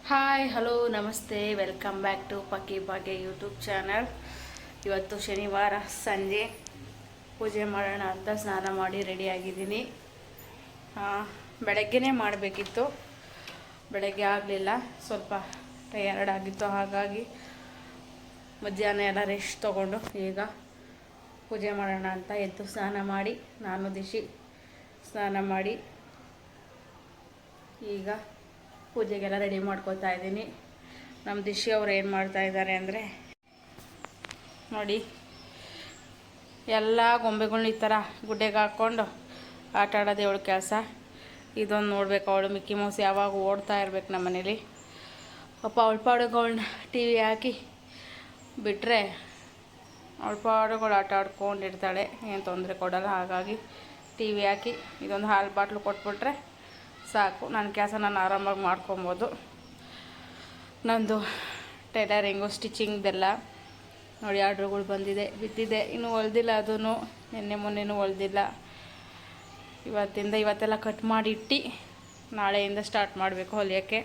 Hi hello ನಮಸ್ತೆ welcome back to Pakki Bhagya YouTube channel. ಇವತ್ತು ಶನಿವಾರ ಸಂಜೆ ಪೂಜೆ ಮಾಡೋಣ ಅಂತ ಸ್ನಾನ ಮಾಡಿ ರೆಡಿಯಾಗಿದ್ದೀನಿ. ಬೆಳಗ್ಗೆನೇ ಮಾಡಬೇಕಿತ್ತು, ಬೆಳಗ್ಗೆ ಆಗಲಿಲ್ಲ, ಸ್ವಲ್ಪ ಟಯರ್ಡ್ ಆಗಿತ್ತು. ಹಾಗಾಗಿ ಮಧ್ಯಾಹ್ನ ಎಲ್ಲ ರೆಸ್ಟ್ ತೊಗೊಂಡು ಈಗ ಪೂಜೆ ಮಾಡೋಣ ಅಂತ ಎದ್ದು ಸ್ನಾನ ಮಾಡಿ, ನಾನು ದಿಶಿ ಸ್ನಾನ ಮಾಡಿ ಈಗ ಪೂಜೆಗೆಲ್ಲ ರೆಡಿ ಮಾಡ್ಕೊತಾ ಇದ್ದೀನಿ. ನಮ್ಮ ದಿಶಿ ಅವ್ರು ಏನು ಮಾಡ್ತಾ ಇದ್ದಾರೆ ಅಂದರೆ, ನೋಡಿ ಎಲ್ಲ ಗೊಂಬೆಗಳ್ನ ಈ ಥರ ಗುಡ್ಡೆಗೆ ಹಾಕ್ಕೊಂಡು ಆಟ ಆಡೋದೇ ಅವಳು ಕೆಲಸ. ಇದೊಂದು ನೋಡಬೇಕು, ಅವಳು ಮಿಕ್ಕಿ ಮೌಸ್ ಯಾವಾಗ ಓಡ್ತಾ ಇರ್ಬೇಕು ನಮ್ಮ ಮನೇಲಿ. ಪಾಪ ಅವಳ ಪಾಡುಗಳನ್ನ ಟಿ ವಿ ಹಾಕಿ ಬಿಟ್ಟರೆ ಅವಳ ಪಾಡುಗಳು ಆಟ ಆಡ್ಕೊಂಡಿರ್ತಾಳೆ, ಏನು ತೊಂದರೆ ಕೊಡೋಲ್ಲ. ಹಾಗಾಗಿ ಟಿ ವಿ ಹಾಕಿ ಇದೊಂದು ಹಾಲು ಬಾಟ್ಲು ಕೊಟ್ಬಿಟ್ರೆ ಸಾಕು, ನನ್ನ ಕೆಲಸ ನಾನು ಆರಾಮಾಗಿ ಮಾಡ್ಕೊಬೋದು. ನಂದು ಟೈಲರಿಂಗು ಸ್ಟಿಚಿಂಗ್ದೆಲ್ಲ ನೋಡಿ ಆರ್ಡ್ರುಗಳು ಬಂದಿದೆ, ಬಿದ್ದಿದೆ, ಇನ್ನೂ ಹೊಲ್ದಿಲ್ಲ. ಅದೂ ನಿನ್ನೆ ಮೊನ್ನೆನೂ ಹೊಲ್ದಿಲ್ಲ. ಇವತ್ತೆಲ್ಲ ಕಟ್ ಮಾಡಿ ಇಟ್ಟು ನಾಳೆಯಿಂದ ಸ್ಟಾರ್ಟ್ ಮಾಡಬೇಕು ಹೊಲಿಯೋಕ್ಕೆ.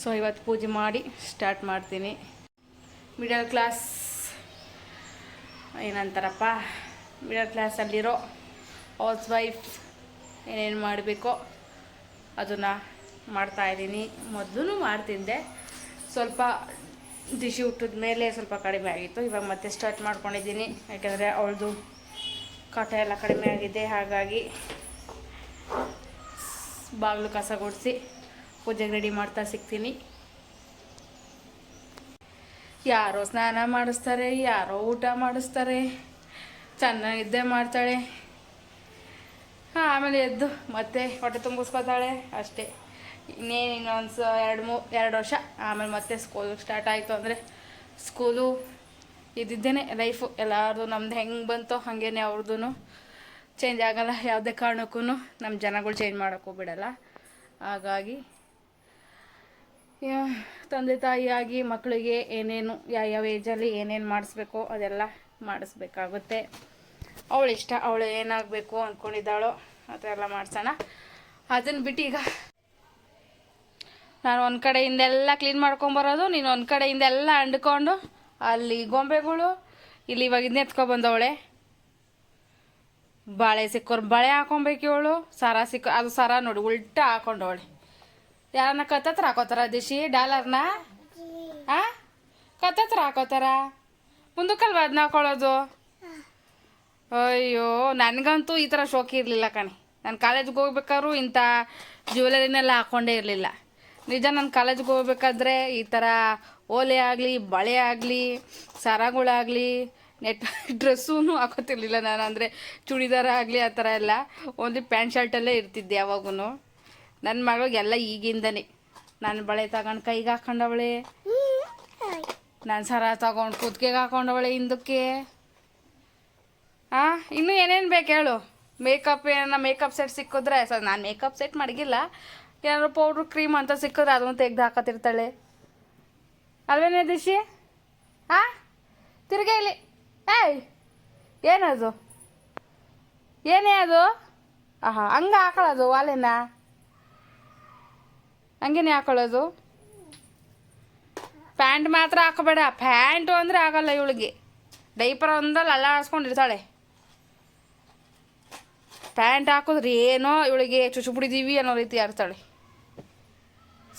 ಸೊ ಇವತ್ತು ಪೂಜೆ ಮಾಡಿ ಸ್ಟಾರ್ಟ್ ಮಾಡ್ತೀನಿ. ಮಿಡಲ್ ಕ್ಲಾಸ್ ಏನಂತಾರಪ್ಪ, ಮಿಡಲ್ ಕ್ಲಾಸಲ್ಲಿರೋ ಹೌಸ್ ವೈಫ್ ಏನೇನು ಮಾಡಬೇಕೋ ಅದನ್ನು ಮಾಡ್ತಾಯಿದ್ದೀನಿ. ಮೊದಲು ಮಾಡ್ತಿದ್ದೆ, ಸ್ವಲ್ಪ ದಿಶಿ ಹುಟ್ಟಿದ ಮೇಲೆ ಸ್ವಲ್ಪ ಕಡಿಮೆ ಆಗಿತ್ತು. ಇವಾಗ ಮತ್ತೆ ಸ್ಟಾರ್ಟ್ ಮಾಡ್ಕೊಂಡಿದ್ದೀನಿ, ಯಾಕೆಂದರೆ ಅವಳದು ಕಾಟ ಎಲ್ಲ ಕಡಿಮೆ ಆಗಿದೆ. ಹಾಗಾಗಿ ಬಾಗಿಲು ಕಸ ಗುಡಿಸಿ ಪೂಜೆಗೆ ರೆಡಿ ಮಾಡ್ತಾ ಸಿಗ್ತೀನಿ. ಯಾರೋ ಸ್ನಾನ ಮಾಡಿಸ್ತಾರೆ, ಯಾರೋ ಊಟ ಮಾಡಿಸ್ತಾರೆ, ಚೆನ್ನಾಗಿ ನಿದ್ದೆ ಮಾಡ್ತಾಳೆ. ಆಮೇಲೆ ಎದ್ದು ಮತ್ತೆ ಹೊಟ್ಟೆ ತುಂಬಿಸ್ಕೊತಾಳೆ ಅಷ್ಟೇ. ಇನ್ನೇನು ಇನ್ನೊಂದು 2 ವರ್ಷ ಆಮೇಲೆ ಮತ್ತೆ ಸ್ಕೂಲ್ ಸ್ಟಾರ್ಟ್ ಆಯಿತು ಅಂದರೆ, ಸ್ಕೂಲು ಇದ್ದಿದ್ದೇನೆ ಲೈಫು ಎಲ್ಲರದು. ನಮ್ದು ಹೆಂಗೆ ಬಂತೋ ಹಾಗೇ ಅವ್ರದ್ದು ಚೇಂಜ್ ಆಗೋಲ್ಲ. ಯಾವುದೇ ಕಾರಣಕ್ಕೂ ನಮ್ಮ ಜನಗಳು ಚೇಂಜ್ ಮಾಡೋಕ್ಕೂ ಬಿಡೋಲ್ಲ. ಹಾಗಾಗಿ ತಂದೆ ತಾಯಿಯಾಗಿ ಮಕ್ಕಳಿಗೆ ಏನೇನು ಯಾವ ಏಜಲ್ಲಿ ಏನೇನು ಮಾಡಿಸ್ಬೇಕೋ ಅದೆಲ್ಲ ಮಾಡಿಸ್ಬೇಕಾಗುತ್ತೆ. ಅವಳಿಷ್ಟ, ಅವಳು ಏನಾಗಬೇಕು ಅಂದ್ಕೊಂಡಿದ್ದಾಳೋ ಅದೆಲ್ಲ ಮಾಡಿಸೋಣ. ಅದನ್ನು ಬಿಟ್ಟು ಈಗ ನಾನು ಒಂದು ಕಡೆಯಿಂದೆಲ್ಲ ಕ್ಲೀನ್ ಮಾಡ್ಕೊಂಬರೋದು, ನೀನು ಒಂದು ಕಡೆಯಿಂದೆಲ್ಲ ಅಂಡ್ಕೊಂಡು ಅಲ್ಲಿ ಗೊಂಬೆಗಳು ಇಲ್ಲಿ ಇವಾಗ ಇದನ್ನ ಎತ್ಕೊಬಂದವಳೆ. ಬಾಳೆ ಸಿಕ್ಕೋರು ಬಳೆ ಹಾಕೊಬೇಕು, ಇವಳು ಸರ ಅದು ಸರ ನೋಡಿ ಉಲ್ಟಾ ಹಾಕೊಂಡವಳೆ. ಯಾರನ್ನ ಕತ್ತತ್ರ ಹಾಕೋತಾರ ದಿಶಿ ಡಾಲರ್ನ? ಕತ್ತತ್ರ ಹಾಕೋತಾರ, ಮುಂದಕ್ಕಲ್ವ ಅದನ್ನ ಹಾಕೊಳ್ಳೋದು. ಅಯ್ಯೋ, ನನಗಂತೂ ಈ ಥರ ಶೋಕಿ ಇರಲಿಲ್ಲ ಕಣೆ. ನಾನು ಕಾಲೇಜ್ಗೆ ಹೋಗ್ಬೇಕಾದ್ರೂ ಇಂಥ ಜ್ಯುವೆಲರಿನೆಲ್ಲ ಹಾಕ್ಕೊಂಡೇ ಇರಲಿಲ್ಲ. ನಿಜ, ನಾನು ಕಾಲೇಜ್ಗೆ ಹೋಗ್ಬೇಕಾದ್ರೆ ಈ ಥರ ಓಲೆ ಆಗಲಿ, ಬಳೆ ಆಗಲಿ, ಸರಗಳಾಗಲಿ, ಡ್ರೆಸ್ಸೂ ಹಾಕೋತಿರ್ಲಿಲ್ಲ ನಾನು. ಅಂದರೆ ಚೂಡಿದಾರ ಆಗಲಿ ಆ ಥರ ಎಲ್ಲ ಓನ್ಲಿ ಪ್ಯಾಂಟ್ ಶರ್ಟಲ್ಲೇ ಇರ್ತಿದ್ದೆ ಯಾವಾಗೂ. ನನ್ನ ಮಗಳಿಗೆಲ್ಲ ಈಗಿಂದನೇ ನಾನು ಬಳೆ ತಗೊಂಡು ಕೈಗೆ ಹಾಕ್ಕೊಂಡವಳೆ, ನಾನು ಸರ ತಗೊಂಡು ಕುತ್ತಿಗೆಗೆ ಹಾಕ್ಕೊಂಡವಳೆ ಹಿಂದಕ್ಕೆ. ಇನ್ನೂ ಏನೇನು ಬೇಕು ಹೇಳು? ಮೇಕಪ್ ಸೆಟ್ ಸಿಕ್ಕಿದ್ರೆ ಸರ್, ನಾನು ಮೇಕಪ್ ಸೆಟ್ ಮಡಗಿಲ್ಲ, ಏನಾದ್ರು ಪೌಡ್ರು ಕ್ರೀಮ್ ಅಂತ ಸಿಕ್ಕಿದ್ರೆ ಅದನ್ನು ತೆಗೆದು ಹಾಕತ್ತಿರ್ತಾಳೆ ಅಲ್ವೇನೇ ದಿಶಿ? ತಿರ್ಗಾ ಇಲ್ಲಿ. ಏನದು? ಏನೇ ಅದು? ಹಂಗೆ ಹಾಕೊಳ್ಳೋದು ವಾಲೆನ, ಹಂಗೇನೆ ಹಾಕೊಳ್ಳೋದು. ಪ್ಯಾಂಟ್ ಮಾತ್ರ ಹಾಕೋಬೇಡ, ಪ್ಯಾಂಟು ಅಂದರೆ ಆಗಲ್ಲ ಇವಳಿಗೆ. ಡೈಪರ್ ಒಂದಲ್ಲಿ ಅಲ್ಲಾಡಿಸ್ಕೊಂಡಿರ್ತಾಳೆ. ಪ್ಯಾಂಟ್ ಹಾಕಿದ್ರೆ ಏನೋ ಇವಳಿಗೆ ಚುಚ್ಚುಬಿಡಿದೀವಿ ಅನ್ನೋ ರೀತಿ ಆಡ್ತಾಳೆ.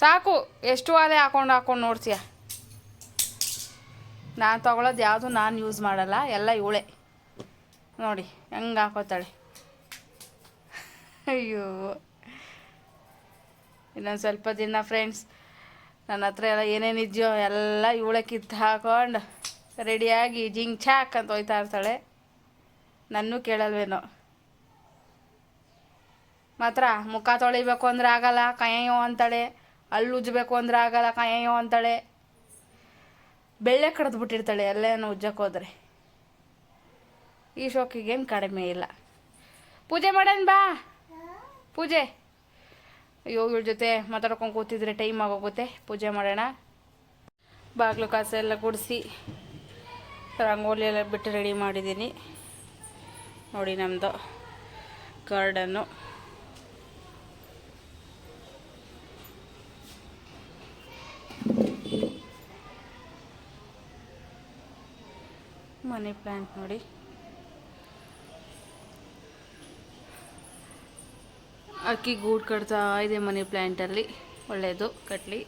ಸಾಕು, ಎಷ್ಟು ಅದೇ ಹಾಕೊಂಡು ನೋಡ್ತೀಯ. ನಾನು ತೊಗೊಳೋದು ಯಾವುದು ನಾನು ಯೂಸ್ ಮಾಡಲ್ಲ, ಎಲ್ಲ ಇವಳೆ ನೋಡಿ ಹೆಂಗೆ ಹಾಕೋತಾಳೆ. ಅಯ್ಯೋ, ಇನ್ನೊಂದು ಸ್ವಲ್ಪ ದಿನ ಫ್ರೆಂಡ್ಸ್ ನನ್ನ ಹತ್ರ ಎಲ್ಲ ಏನೇನಿದೆಯೋ ಎಲ್ಲ ಇವಳೆ ಕಿತ್ತು ಹಾಕೊಂಡು ರೆಡಿಯಾಗಿ ಜಿಂಗ್ ಚಾಕ್ ಅಂತ ಹೋಯ್ತಾ ಇರ್ತಾಳೆ. ನನ್ನೂ ಕೇಳಲ್ವೇನೋ. ಮಾತ್ರ ಮುಖ ತೊಳಿಬೇಕು ಅಂದರೆ ಆಗಲ್ಲ, ಕಯ್ಯೋ ಅಂತಾಳೆ. ಹಲ್ಲು ಉಜ್ಜಬೇಕು ಅಂದರೆ ಆಗಲ್ಲ, ಕಯ್ಯೋ ಅಂತಾಳೆ. ಬೆಳ್ಳೆ ಕಡ್ದು ಬಿಟ್ಟಿರ್ತಾಳೆ ಎಲ್ಲೇನು ಉಜ್ಜಕ್ಕೆ ಹೋದರೆ. ಈ ಶೋಕಿಗೇನು ಕಡಿಮೆ ಇಲ್ಲ. ಪೂಜೆ ಮಾಡೋಣ ಬಾ, ಪೂಜೆ. ಅಯ್ಯೋ, ಇವ್ರ ಜೊತೆ ಮಾತಾಡ್ಕೊಂಡು ಕೂತಿದ್ರೆ ಟೈಮ್ ಆಗೋಗುತ್ತೆ. ಪೂಜೆ ಮಾಡೋಣ. ಬಾಗಿಲು ಕಾಸು ಎಲ್ಲ ಗುಡಿಸಿ ರಂಗೋಲಿ ಎಲ್ಲ ಬಿಟ್ಟು ರೆಡಿ ಮಾಡಿದ್ದೀನಿ. ನೋಡಿ ನಮ್ಮದು ಗಾರ್ಡನ್ನು. ಮನಿ ಪ್ಲ್ಯಾಂಟ್ ನೋಡಿ, ಅಕ್ಕಿ ಗೂಡು ಕಟ್ತಾ ಇದೆ ಮನಿ ಪ್ಲ್ಯಾಂಟಲ್ಲಿ. ಒಳ್ಳೆಯದು, ಕಟ್ಟಲಿ.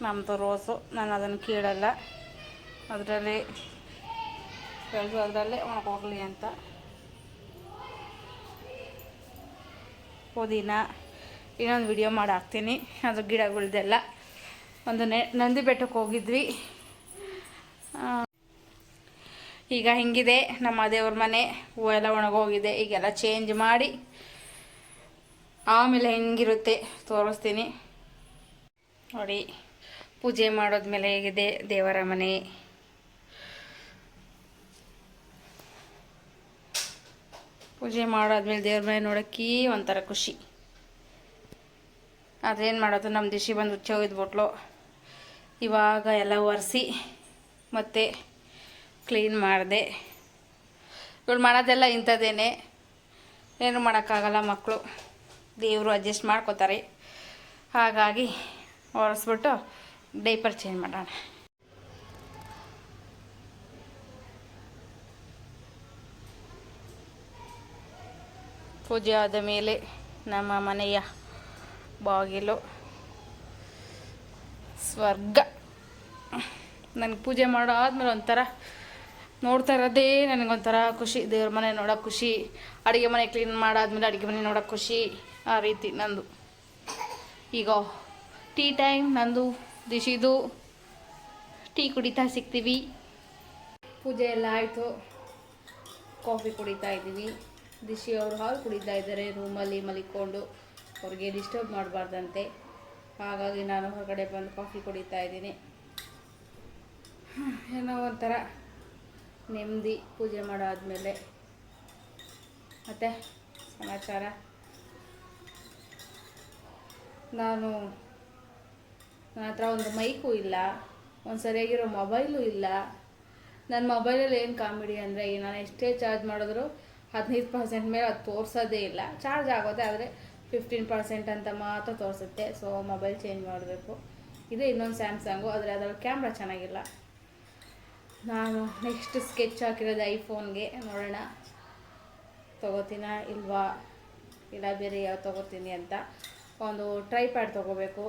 ನಮ್ಮದು ರೋಸು, ನಾನು ಅದನ್ನು ಕೀಳಲ್ಲ, ಅದರಲ್ಲಿ ಬೆಳೆದು ಅದರಲ್ಲೇ ಒಣಗೋಗಲಿ ಅಂತ. ಪುದೀನ ಇನ್ನೊಂದು ವಿಡಿಯೋ ಮಾಡಿ ಹಾಕ್ತೀನಿ, ಅದು ಗಿಡಗಳ್ದೆಲ್ಲ. ಒಂದು ನಂದಿ ಬೆಟ್ಟಕ್ಕೆ ಹೋಗಿದ್ವಿ. ಈಗ ಹಿಂಗಿದೆ ನಮ್ಮ ದೇವ್ರ ಮನೆ, ಹೂವೆಲ್ಲ ಒಣಗೋಗಿದೆ. ಈಗೆಲ್ಲ ಚೇಂಜ್ ಮಾಡಿ ಆಮೇಲೆ ಹೆಂಗಿರುತ್ತೆ ತೋರಿಸ್ತೀನಿ ನೋಡಿ. ಪೂಜೆ ಮಾಡೋದ್ಮೇಲೆ ಹೇಗಿದೆ ದೇವರ ಮನೆ. ಪೂಜೆ ಮಾಡಾದ್ಮೇಲೆ ದೇವ್ರ ಮನೆ ನೋಡೋಕ್ಕೆ ಒಂಥರ ಖುಷಿ. ಅದೇನು ಮಾಡೋದು, ನಮ್ಮ ದಿಶಿ ಬಂದು ಹುಚ್ಚ ಒಯ್ದ್ಬಿಟ್ಲು. ಇವಾಗ ಎಲ್ಲ ಒರೆಸಿ ಮತ್ತು ಕ್ಲೀನ್ ಮಾಡಿದೆ. ಇವಳು ಮಾಡೋದೆಲ್ಲ ಇಂಥದ್ದೇನೆ, ಏನು ಮಾಡೋಕ್ಕಾಗಲ್ಲ. ಮಕ್ಕಳು ದೇವರು ಅಡ್ಜಸ್ಟ್ ಮಾಡ್ಕೋತಾರೆ. ಹಾಗಾಗಿ ಒರೆಸ್ಬಿಟ್ಟು ಡೈಪರ್ ಚೇಂಜ್ ಮಾಡೋಣ. ಪೂಜೆ ಆದ ಮೇಲೆ ನಮ್ಮ ಮನೆಯ ಬಾಗಿಲು ಸ್ವರ್ಗ. ನನಗೆ ಪೂಜೆ ಮಾಡೋ ಆದಮೇಲೆ ಒಂಥರ ನೋಡ್ತಾ ಇರೋದೇ ನನಗೊಂಥರ ಖುಷಿ. ದೇವ್ರ ಮನೆ ನೋಡೋಕೆ ಖುಷಿ, ಅಡುಗೆ ಮನೆ ಕ್ಲೀನ್ ಮಾಡಾದ್ಮೇಲೆ ಅಡುಗೆ ಮನೆ ನೋಡೋಕೆ ಖುಷಿ. ಆ ರೀತಿ ನಂದು. ಈಗ ಟೀ ಟೈಮ್, ನಂದು ದಿಶಿದು ಟೀ ಕುಡಿತಾ ಸಿಗ್ತೀವಿ. ಪೂಜೆ ಎಲ್ಲ ಆಯಿತು, ಕಾಫಿ ಕುಡಿತಾ ಇದ್ದೀವಿ. ದಿಶಿ ಅವರು ಹಾಲು ಕುಡಿತಾ ಇದ್ದಾರೆ ರೂಮಲ್ಲಿ ಮಲಿಕೊಂಡು, ಅವ್ರಿಗೆ ಡಿಸ್ಟರ್ಬ್ ಮಾಡಬಾರ್ದಂತೆ. ಹಾಗಾಗಿ ನಾನು ಹೊರಗಡೆ ಬಂದು ಕಾಫಿ ಕುಡಿತಾ ಇದ್ದೀನಿ. ಏನೋ ಒಂಥರ ನೆಮ್ಮದಿ ಪೂಜೆ ಮಾಡಾದ್ಮೇಲೆ. ಮತ್ತು ಸಮಾಚಾರ, ನನ್ನ ಹತ್ರ ಒಂದು ಮೈಕು ಇಲ್ಲ, ಒಂದು ಸರಿಯಾಗಿರೋ ಮೊಬೈಲು ಇಲ್ಲ. ನನ್ನ ಮೊಬೈಲಲ್ಲಿ ಏನು ಕಾಮಿಡಿ ಅಂದರೆ, ನಾನು ಎಷ್ಟೇ ಚಾರ್ಜ್ ಮಾಡಿದ್ರು 15% ಮೇಲೆ ಅದು ತೋರಿಸೋದೇ ಇಲ್ಲ. ಚಾರ್ಜ್ ಆಗೋದೆ, ಆದರೆ 15% ಅಂತ ಮಾತ್ರ ತೋರಿಸುತ್ತೆ. ಸೊ ಮೊಬೈಲ್ ಚೇಂಜ್ ಮಾಡಬೇಕು. ಇದೆ ಇನ್ನೊಂದು ಸ್ಯಾಮ್ಸಂಗು, ಆದರೆ ಅದರಲ್ಲಿ ಕ್ಯಾಮ್ರಾ ಚೆನ್ನಾಗಿಲ್ಲ. ನಾನು ನೆಕ್ಸ್ಟ್ ಸ್ಕೆಚ್ ಹಾಕಿರೋದು ಐಫೋನ್ಗೆ. ನೋಡೋಣ ತೊಗೋತೀನ ಇಲ್ವಾ, ಇಲ್ಲ ಬೇರೆ ಯಾವ ತೊಗೋತೀನಿ ಅಂತ. ಒಂದು ಟ್ರೈಪ್ಯಾಡ್ ತೊಗೋಬೇಕು,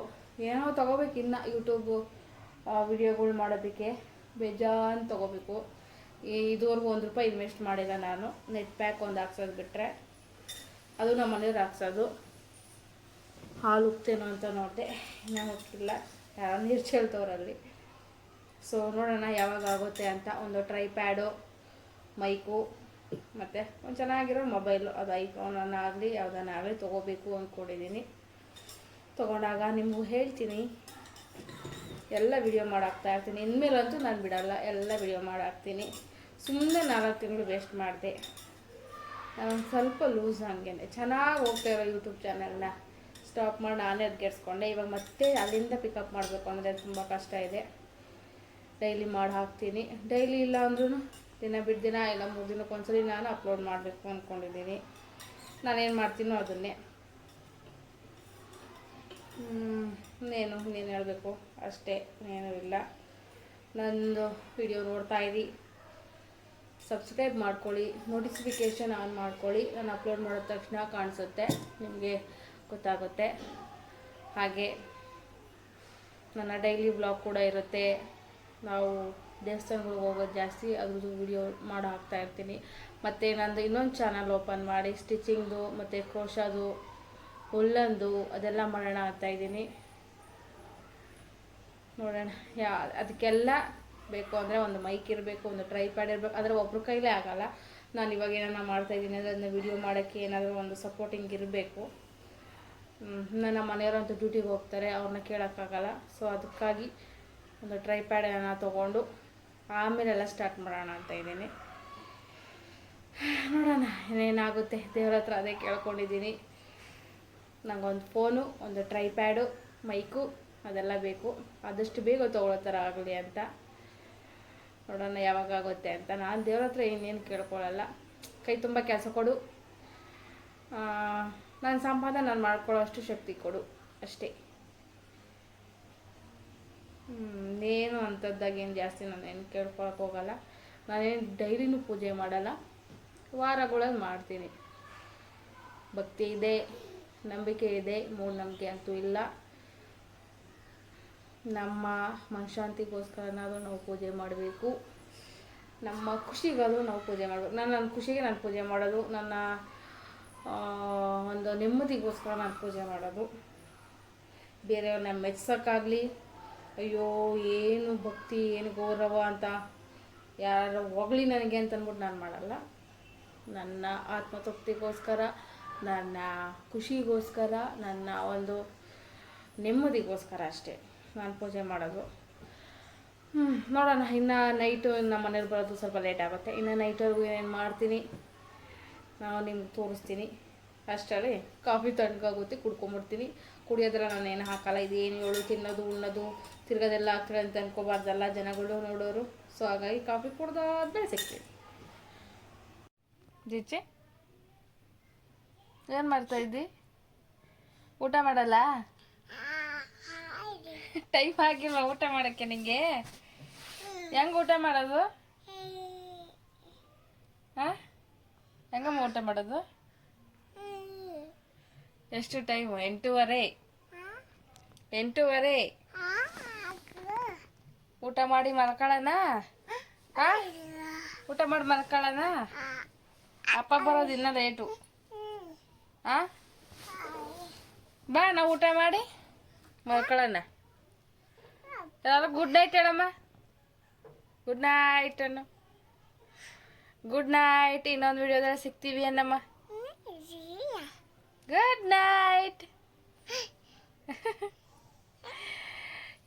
ಏನೋ ತೊಗೋಬೇಕು. ಇನ್ನು ಯೂಟ್ಯೂಬು ವಿಡಿಯೋಗಳು ಮಾಡೋದಕ್ಕೆ ಬೇಜಾನ್ ತೊಗೋಬೇಕು. ಇದುವರೆಗೂ ₹1 ಇನ್ವೆಸ್ಟ್ ಮಾಡಿಲ್ಲ ನಾನು. ನೆಟ್ ಪ್ಯಾಕ್ ಒಂದು ಹಾಕ್ಸೋದು ಬಿಟ್ಟರೆ, ಅದು ನಮ್ಮ ಮನೆಯವ್ರು ಹಾಕ್ಸೋದು. ಹಾಲು ಉಕ್ತೇನೋ ಅಂತ ನೋಡಿದೆ, ಇನ್ನೂ ಹೋಗ್ತಿಲ್ಲ, ಯಾರೋ ನೀರು ಚೆಲ್ತವ್ರಲ್ಲಿ. ಸೊ ನೋಡೋಣ ಯಾವಾಗ ಆಗುತ್ತೆ ಅಂತ. ಒಂದು ಟ್ರೈಪ್ಯಾಡು, ಮೈಕು ಮತ್ತು ಒಂದು ಚೆನ್ನಾಗಿರೋ ಮೊಬೈಲು, ಅದು ಐಫೋನನ್ನಾಗಲಿ ಯಾವುದನ್ನಾಗಲಿ ತೊಗೋಬೇಕು ಅಂದ್ಕೊಂಡಿದ್ದೀನಿ. ತೊಗೊಂಡಾಗ ನಿಮಗೂ ಹೇಳ್ತೀನಿ, ಎಲ್ಲ ವಿಡಿಯೋ ಮಾಡಾಕ್ತಾಯಿರ್ತೀನಿ. ಇನ್ಮೇಲಂತೂ ನಾನು ಬಿಡಲ್ಲ, ಎಲ್ಲ ವಿಡಿಯೋ ಮಾಡಾಕ್ತೀನಿ. ಸುಮ್ಮನೆ 4 ತಿಂಗಳು ವೇಸ್ಟ್ ಮಾಡಿದೆ. ನಾನು ಸ್ವಲ್ಪ ಲೂಸ್ ಹಂಗೇನೆ. ಚೆನ್ನಾಗಿ ಹೋಗ್ತಾ ಇರೋ ಯೂಟ್ಯೂಬ್ ಚಾನಲ್ನ ಸ್ಟಾಪ್ ಮಾಡಿ ನಾನೇ ಅದು ಕೆಡಿಸ್ಕೊಂಡೆ. ಇವಾಗ ಮತ್ತೆ ಅಲ್ಲಿಂದ ಪಿಕಪ್ ಮಾಡಬೇಕು ಅಂದರೆ ತುಂಬ ಕಷ್ಟ ಇದೆ. ಡೈಲಿ ಮಾಡಿ ಹಾಕ್ತೀನಿ. ಡೈಲಿ ಇಲ್ಲ ಅಂದ್ರೂ ದಿನ ಬಿಟ್ಟು ದಿನ, ಇಲ್ಲ 3 ದಿನಕ್ಕೊಂದ್ಸಲಿ ನಾನು ಅಪ್ಲೋಡ್ ಮಾಡಬೇಕು ಅಂದ್ಕೊಂಡಿದ್ದೀನಿ. ನಾನೇನು ಮಾಡ್ತೀನೋ ಅದನ್ನೇ. ಇನ್ನೇನು ಹೇಳಬೇಕು, ಅಷ್ಟೇ, ಏನೂ ಇಲ್ಲ. ನಂದು ವಿಡಿಯೋ ನೋಡ್ತಾ ಇರಿ, ಸಬ್ಸ್ಕ್ರೈಬ್ ಮಾಡ್ಕೊಳ್ಳಿ, ನೋಟಿಫಿಕೇಷನ್ ಆನ್ ಮಾಡ್ಕೊಳ್ಳಿ. ನಾನು ಅಪ್ಲೋಡ್ ಮಾಡಿದ ತಕ್ಷಣ ಕಾಣಿಸುತ್ತೆ, ನಿಮಗೆ ಗೊತ್ತಾಗುತ್ತೆ. ಹಾಗೆ ನನ್ನ ಡೈಲಿ ವ್ಲಾಗ್ ಕೂಡ ಇರುತ್ತೆ. ನಾವು ದೇವಸ್ಥಾನಗಳಿಗೆ ಹೋಗೋದು ಜಾಸ್ತಿ, ಅದ್ರದ್ದು ವಿಡಿಯೋ ಮಾಡಿ ಹಾಕ್ತಾಯಿರ್ತೀನಿ. ಮತ್ತು ನಂದು ಇನ್ನೊಂದು ಚಾನಲ್ ಓಪನ್ ಮಾಡಿ ಸ್ಟಿಚಿಂಗ್ದು ಮತ್ತು ಕ್ರೋಶಾದು, ಉಲ್ಲಂದು ಅದೆಲ್ಲ ಮಾಡೋಣ ಅಂತಾಯಿದ್ದೀನಿ. ನೋಡೋಣ. ಅದಕ್ಕೆಲ್ಲ ಬೇಕು ಅಂದರೆ ಒಂದು ಮೈಕ್ ಇರಬೇಕು, ಒಂದು ಟ್ರೈಪ್ಯಾಡ್ ಇರಬೇಕು. ಆದರೆ ಒಬ್ಬರ ಕೈಲೇ ಆಗೋಲ್ಲ. ನಾನು ಇವಾಗ ಏನಾರ ಮಾಡ್ತಾಯಿದ್ದೀನಿ ಅಂದರೆ ಅದನ್ನ ವಿಡಿಯೋ ಮಾಡೋಕ್ಕೆ ಏನಾದರೂ ಒಂದು ಸಪೋರ್ಟಿಂಗ್ ಇರಬೇಕು. ನನ್ನ ಮನೆಯವರಂತೂ ಡ್ಯೂಟಿಗೆ ಹೋಗ್ತಾರೆ, ಅವ್ರನ್ನ ಕೇಳೋಕ್ಕಾಗಲ್ಲ. ಸೊ ಅದಕ್ಕಾಗಿ ಒಂದು ಟ್ರೈಪ್ಯಾಡನ್ನು ತೊಗೊಂಡು ಆಮೇಲೆಲ್ಲ ಸ್ಟಾರ್ಟ್ ಮಾಡೋಣ ಅಂತ ಇದ್ದೀನಿ. ನೋಡೋಣ ಏನೇನಾಗುತ್ತೆ, ದೇವ್ರ ಹತ್ರ ಅದೇ ಕೇಳ್ಕೊಂಡಿದ್ದೀನಿ. ನನಗೊಂದು ಫೋನು, ಒಂದು ಟ್ರೈಪ್ಯಾಡು, ಮೈಕು ಅದೆಲ್ಲ ಬೇಕು. ಆದಷ್ಟು ಬೇಗ ತೊಗೊಳ್ಳೋ ಥರ ಆಗಲಿ ಅಂತ. ನೋಡೋಣ ಯಾವಾಗ ಆಗುತ್ತೆ ಅಂತ. ನಾನು ದೇವ್ರ ಹತ್ರ ಇನ್ನೇನು ಕೇಳ್ಕೊಳ್ಳಲ್ಲ. ಕೈ ತುಂಬ ಕೆಲಸ ಕೊಡು, ನನ್ನ ಸಂಪಾದನೆ ನಾನು ಮಾಡ್ಕೊಳ್ಳೋ ಅಷ್ಟು ಶಕ್ತಿ ಕೊಡು, ಅಷ್ಟೇ. ಏನು ಅಂಥದ್ದಾಗೇನು ಜಾಸ್ತಿ ನಾನೇನು ಕೇಳ್ಕೊಳಕ್ಕೆ ಹೋಗಲ್ಲ. ನಾನೇನು ಡೈಲಿನೂ ಪೂಜೆ ಮಾಡಲ್ಲ, ವಾರಗಳಲ್ಲಿ ಮಾಡ್ತೀನಿ. ಭಕ್ತಿ ಇದೆ, ನಂಬಿಕೆ ಇದೆ, ಮೂಢನಂಬಿಕೆ ಅಂತೂ ಇಲ್ಲ. ನಮ್ಮ ಮನಃಶಾಂತಿಗೋಸ್ಕರನಾದರೂ ನಾವು ಪೂಜೆ ಮಾಡಬೇಕು, ನಮ್ಮ ಖುಷಿಗಾದರೂ ನಾವು ಪೂಜೆ ಮಾಡಬೇಕು. ನನ್ನ ಖುಷಿಗೆ ನಾನು ಪೂಜೆ ಮಾಡೋದು, ನನ್ನ ಒಂದು ನೆಮ್ಮದಿಗೋಸ್ಕರ ನಾನು ಪೂಜೆ ಮಾಡೋದು. ಬೇರೆಯವ್ರನ್ನ ಮೆಚ್ಚೋಕ್ಕಾಗಲಿ, ಅಯ್ಯೋ ಏನು ಭಕ್ತಿ ಏನು ಗೌರವ ಅಂತ ಯಾರು ಹೊಗಳಿ ನನಗೆ ಅಂತ ಅಂದ್ಬಿಟ್ಟು ನಾನು ಮಾಡಲ್ಲ. ನನ್ನ ಆತ್ಮತೃಪ್ತಿಗೋಸ್ಕರ, ನನ್ನ ಖುಷಿಗೋಸ್ಕರ, ನನ್ನ ಒಂದು ನೆಮ್ಮದಿಗೋಸ್ಕರ ಅಷ್ಟೇ ನಾನು ಪೂಜೆ ಮಾಡೋದು. ನೋಡೋಣ, ಇನ್ನು ನೈಟು ನಮ್ಮ ಮನೇಲಿ ಬರೋದು ಸ್ವಲ್ಪ ಲೇಟ್ ಆಗುತ್ತೆ. ಇನ್ನು ನೈಟ್ವರೆಗೂ ಏನೇನು ಮಾಡ್ತೀನಿ ನಾವು ನಿಮ್ಗೆ ತೋರಿಸ್ತೀನಿ. ಅಷ್ಟರಲ್ಲಿ ಕಾಫಿ ತಣ್ಣಗಾಗುತ್ತೆ, ಕುಡ್ಕೊಂಬಿಡ್ತೀನಿ. ಕುಡಿಯೋದ್ರ ನಾನೇನು ಹಾಕಲ್ಲ. ಇದೇನು ಹೇಳು, ತಿನ್ನೋದು ಉಣ್ಣೋದು ತಿರ್ಗೋದೆಲ್ಲ ಆಗ್ತದೆ ಅಂತ ಅನ್ಕೋಬಾರ್ದಲ್ಲ ಜನಗಳು ನೋಡೋರು. ಸೊ ಹಾಗಾಗಿ ಕಾಫಿ ಕುಡ್ದಾದ್ಮೇಲೆ ಸಿಗ್ತೀನಿ. ಜಿಚ್ಚೆ ಏನು ಮಾಡ್ತಾಯಿದ್ದಿ? ಊಟ ಮಾಡಲ್ಲ? ಟೈಮ್ ಆಗಿಲ್ಲ ಊಟ ಮಾಡೋಕ್ಕೆ ನಿಂಗೆ? ಹೆಂಗೆ ಊಟ ಮಾಡೋದು? ಹಾಂ, ಹೆಂಗಮ್ಮ ಊಟ ಮಾಡೋದು? ಎಷ್ಟು ಟೈಮು? 8:30. ಊಟ ಮಾಡಿ ಮಲ್ಕೊಳ್ಳೋಣ? ಹಾಂ, ಊಟ ಮಾಡಿ ಮಲ್ಕೊಳ್ಳೋಣ? ಅಪ್ಪ ಬರೋದು ಇನ್ನೂ ಲೇಟು. ಹಾಂ, ಬಾ ನಾವು ಊಟ ಮಾಡಿ ಮಲ್ಕೊಳ್ಳೋಣ. ಎಲ್ಲರೂ ಗುಡ್ ನೈಟ್ ಹೇಳಮ್ಮ. ಗುಡ್ ನೈಟ್ ಅನ್ನು. Good night. ಇನ್ನೊಂದು ವಿಡಿಯೋದಲ್ಲಿ ಸಿಗ್ತೀವಿ ಅನ್ನಮ್ಮ. Good night.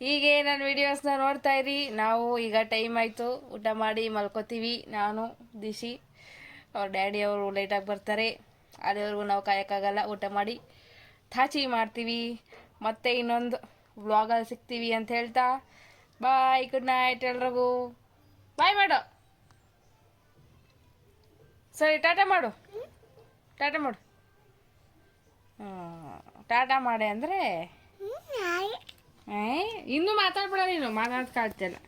ಹೀಗೆ ನನ್ನ ವಿಡಿಯೋಸ್ನ ನೋಡ್ತಾ ಇರಿ. ನಾವು ಈಗ ಟೈಮ್ ಆಯಿತು, ಊಟ ಮಾಡಿ ಮಲ್ಕೋತೀವಿ. ನಾನು ದಿಶಿ, ಅವ್ರ ಡ್ಯಾಡಿ ಅವರು ಲೇಟಾಗಿ ಬರ್ತಾರೆ. ಅಲ್ಲಿವರೆಗೂ ನಾವು ಕಾಯೋಕ್ಕಾಗಲ್ಲ. ಊಟ ಮಾಡಿ ಥಾಚಿ ಮಾಡ್ತೀವಿ. ಮತ್ತೆ ಇನ್ನೊಂದು ವ್ಲಾಗಲ್ಲಿ ಸಿಗ್ತೀವಿ ಅಂತ ಹೇಳ್ತಾ ಬಾಯ್, ಗುಡ್ ನೈಟ್ ಎಲ್ರಿಗೂ. ಬಾಯ್ ಮಾಡು. ಸರಿ, ಟಾಟಾ ಮಾಡು. ಟಾಟಾ ಮಾಡು. ಟಾಟಾ ಮಾಡೆ ಅಂದರೆ ಇನ್ನೂ ಮಾತಾಡ್ಬೇಡ ನೀನು, ಮಾತಾಡ್ತಾ ಇರ್ತೀಯಲ್ಲ.